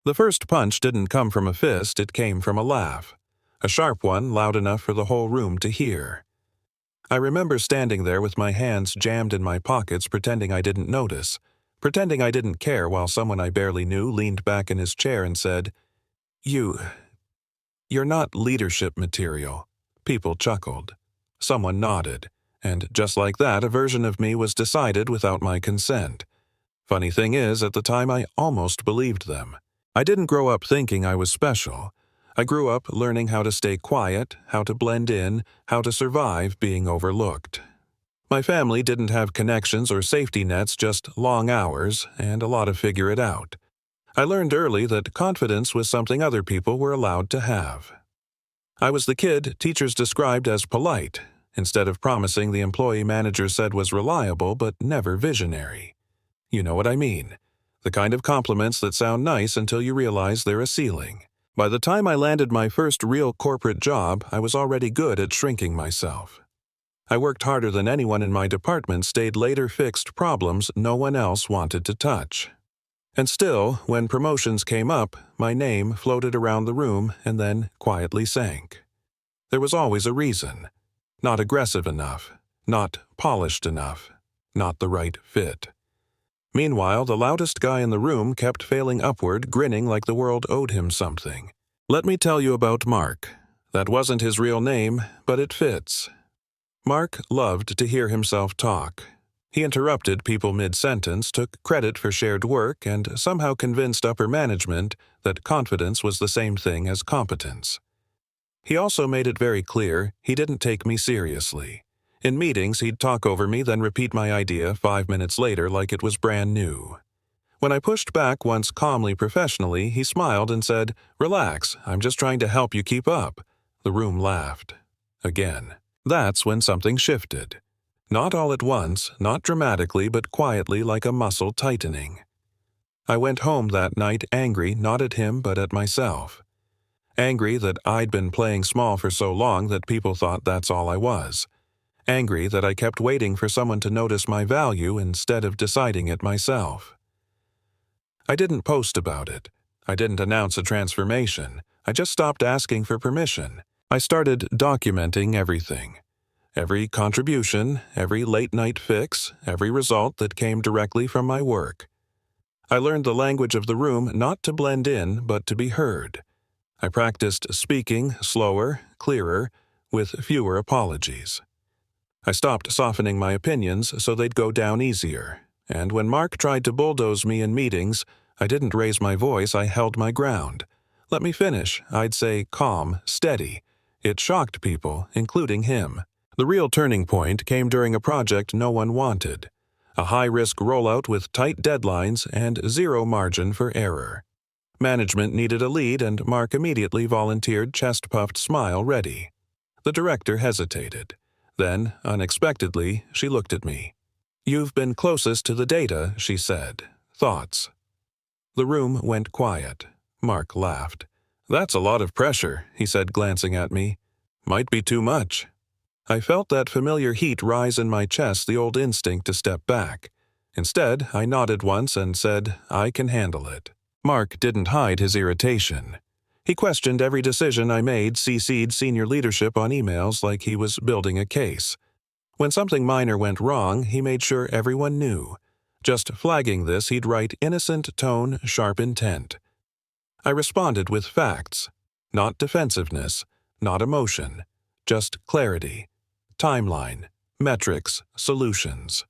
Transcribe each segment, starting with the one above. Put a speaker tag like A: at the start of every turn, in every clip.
A: The first punch didn't come from a fist, it came from a laugh. A sharp one, loud enough for the whole room to hear. I remember standing there with my hands jammed in my pockets, pretending I didn't notice, pretending I didn't care, while someone I barely knew leaned back in his chair and said, You're not leadership material." People chuckled. Someone nodded, and just like that, a version of me was decided without my consent. Funny thing is, at the time I almost believed them. I didn't grow up thinking I was special. I grew up learning how to stay quiet, how to blend in, how to survive being overlooked. My family didn't have connections or safety nets, just long hours and a lot of figure it out. I learned early that confidence was something other people were allowed to have. I was the kid teachers described as polite, instead of promising the employee manager said was reliable but never visionary. You know what I mean. The kind of compliments that sound nice until you realize they're a ceiling. By the time I landed my first real corporate job, I was already good at shrinking myself. I worked harder than anyone in my department, stayed later, fixed problems no one else wanted to touch. And still, when promotions came up, my name floated around the room and then quietly sank. There was always a reason. Not aggressive enough, not polished enough, not the right fit. Meanwhile, the loudest guy in the room kept failing upward, grinning like the world owed him something. Let me tell you about Mark. That wasn't his real name, but it fits. Mark loved to hear himself talk. He interrupted people mid-sentence, took credit for shared work, and somehow convinced upper management that confidence was the same thing as competence. He also made it very clear he didn't take me seriously. In meetings, he'd talk over me, then repeat my idea 5 minutes later like it was brand new. When I pushed back once calmly professionally, he smiled and said, "Relax, I'm just trying to help you keep up." The room laughed. Again. That's when something shifted. Not all at once, not dramatically, but quietly like a muscle tightening. I went home that night angry, not at him, but at myself. Angry that I'd been playing small for so long that people thought that's all I was. Angry that I kept waiting for someone to notice my value instead of deciding it myself. I didn't post about it. I didn't announce a transformation. I just stopped asking for permission. I started documenting everything. Every contribution, every late-night fix, every result that came directly from my work. I learned the language of the room not to blend in, but to be heard. I practiced speaking slower, clearer, with fewer apologies. I stopped softening my opinions so they'd go down easier, and when Mark tried to bulldoze me in meetings, I didn't raise my voice, I held my ground. Let me finish, I'd say calm, steady. It shocked people, including him. The real turning point came during a project no one wanted. A high-risk rollout with tight deadlines and zero margin for error. Management needed a lead, and Mark immediately volunteered, chest-puffed smile ready. The director hesitated. Then, unexpectedly, she looked at me. "You've been closest to the data," she said. "Thoughts?" The room went quiet. Mark laughed. "That's a lot of pressure," he said, glancing at me. "Might be too much." I felt that familiar heat rise in my chest, the old instinct to step back. Instead, I nodded once and said, "I can handle it." Mark didn't hide his irritation. He questioned every decision I made, CC'd senior leadership on emails like he was building a case. When something minor went wrong, he made sure everyone knew. Just flagging this, he'd write innocent tone, sharp intent. I responded with facts. Not defensiveness, not emotion. Just clarity. Timeline, metrics, solutions.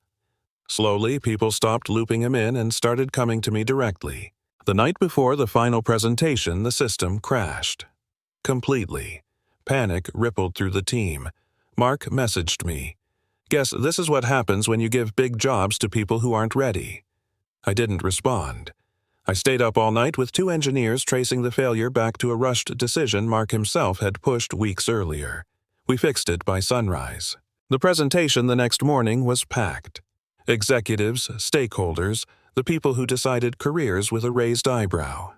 A: Slowly, people stopped looping him in and started coming to me directly. The night before the final presentation, the system crashed. Completely. Panic rippled through the team. Mark messaged me. "Guess this is what happens when you give big jobs to people who aren't ready." I didn't respond. I stayed up all night with 2 engineers tracing the failure back to a rushed decision Mark himself had pushed weeks earlier. We fixed it by sunrise. The presentation the next morning was packed. Executives, stakeholders, the people who decided careers with a raised eyebrow.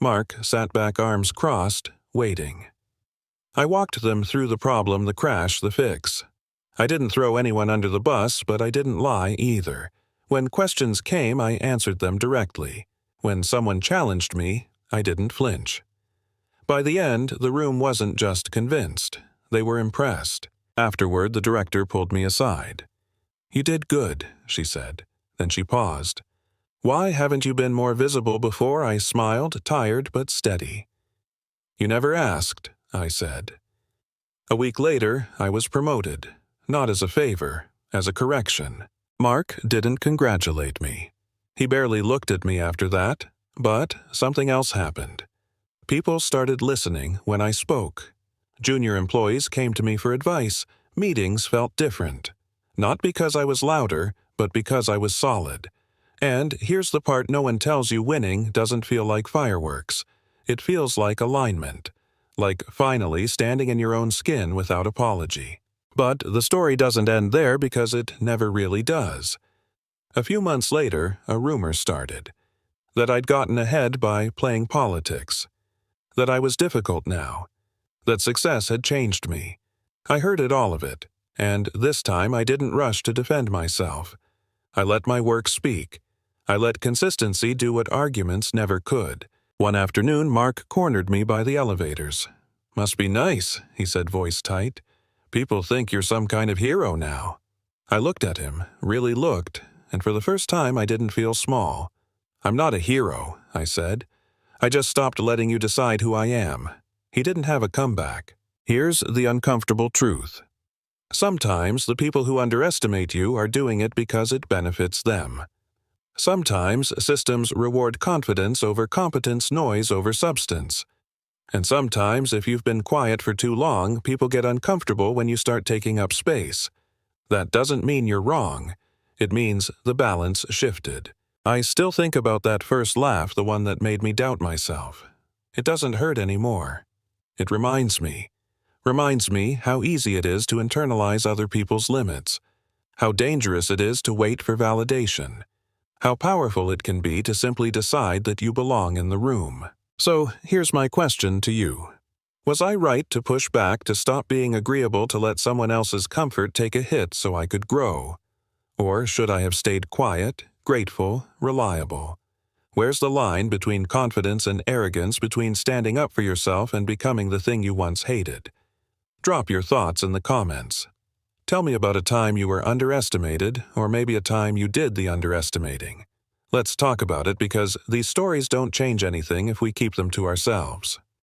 A: Mark sat back, arms crossed, waiting. I walked them through the problem, the crash, the fix. I didn't throw anyone under the bus, but I didn't lie either. When questions came, I answered them directly. When someone challenged me, I didn't flinch. By the end, the room wasn't just convinced. They were impressed. Afterward, the director pulled me aside. "You did good," she said. Then she paused. "Why haven't you been more visible before?" I smiled, tired but steady. "You never asked," I said. A week later, I was promoted. Not as a favor, as a correction. Mark didn't congratulate me. He barely looked at me after that, but something else happened. People started listening when I spoke. Junior employees came to me for advice. Meetings felt different. Not because I was louder, but because I was solid. And here's the part no one tells you: winning doesn't feel like fireworks. It feels like alignment. Like finally standing in your own skin without apology. But the story doesn't end there, because it never really does. A few months later, a rumor started. That I'd gotten ahead by playing politics. That I was difficult now. That success had changed me. I heard all of it, and this time I didn't rush to defend myself. I let my work speak. I let consistency do what arguments never could. One afternoon, Mark cornered me by the elevators. "Must be nice," he said, voice tight. "People think you're some kind of hero now." I looked at him, really looked, and for the first time I didn't feel small. "I'm not a hero," I said. "I just stopped letting you decide who I am." He didn't have a comeback. Here's the uncomfortable truth. Sometimes the people who underestimate you are doing it because it benefits them. Sometimes systems reward confidence over competence, noise over substance. And sometimes, if you've been quiet for too long, people get uncomfortable when you start taking up space. That doesn't mean you're wrong. It means the balance shifted. I still think about that first laugh, the one that made me doubt myself. It doesn't hurt anymore. It reminds me how easy it is to internalize other people's limits, how dangerous it is to wait for validation, how powerful it can be to simply decide that you belong in the room. So here's my question to you. Was I right to push back, to stop being agreeable, to let someone else's comfort take a hit so I could grow? Or should I have stayed quiet, grateful, reliable? Where's the line between confidence and arrogance, between standing up for yourself and becoming the thing you once hated? Drop your thoughts in the comments. Tell me about a time you were underestimated, or maybe a time you did the underestimating. Let's talk about it, because these stories don't change anything if we keep them to ourselves.